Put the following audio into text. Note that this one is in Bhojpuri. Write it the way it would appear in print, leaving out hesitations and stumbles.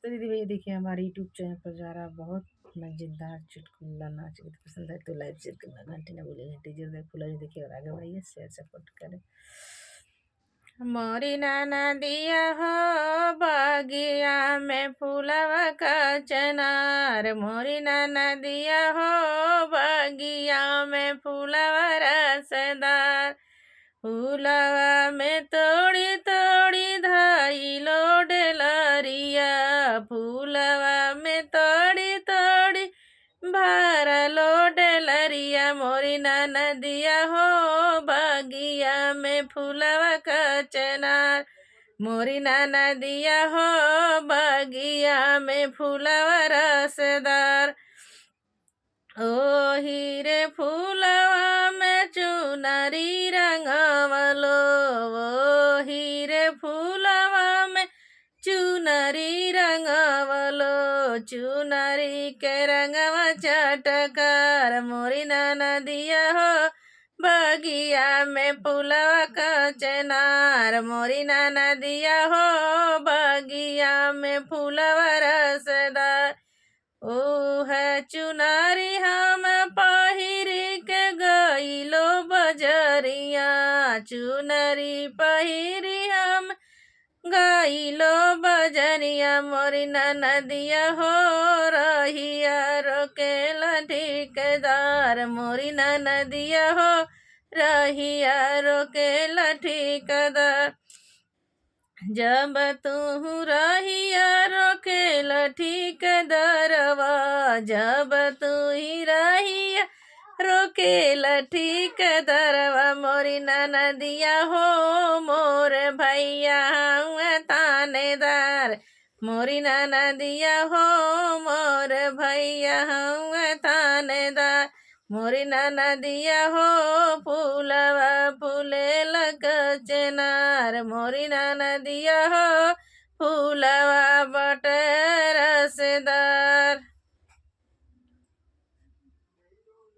तो दीदी भैया देखिए हमारे यूट्यूब चैनल पर जा रहा बहुत मजेदार चुटकुला नाच गीत पसंद है तो लाइव शेयर करना घंटी ना भूलिए घंटी जरूर फुला देखिए और आगे बढ़िए शेयर सपोर्ट करें। मोरी नाना दिया हो बागिया में फूलवा का चनार मोरी नाना दिया हो बागिया में फूलवा रसदार फूलवा में तोड़ी तोड़ी धाई लोड लरिया फूलवा में तोड़ी तोड़ी भार लोड लरिया मोरी नदिया हो बगिया में फूलवा का चनार मोरी नदिया हो बगिया में फूलवा रसदार ओ हीरे फूलवा में चुनरी रंगवलो ओ हीरे फूलवा में चुनरी रंगवलो चुनरी के रंगवा चटकार मोरी नदिया हो बगिया में फूलवा का चनार मोरी नदिया हो बगिया में फूलवा रसदार ओ है चुनारी हम पहिरी के गईलो बजरिया चुनरी पहिरी हम गईलो बजरिया मोरी नदिया हो रहिया रोकेला ठेकेदार मोरी नदिया हो रहिया रोकेला ठेकेदार जब तू रहिया रोकेल ठीक दरवा जब तू ही रहिया रोकेल ठीक दरवा मोरी नदिया हो मोर भैया हुआ थानेदार मोरी नदिया हो मोर भैया हुआ थानेदार मोरी नदिया हो फूलवा फूले लग चनार मोरी नदिया हो फूलवा बट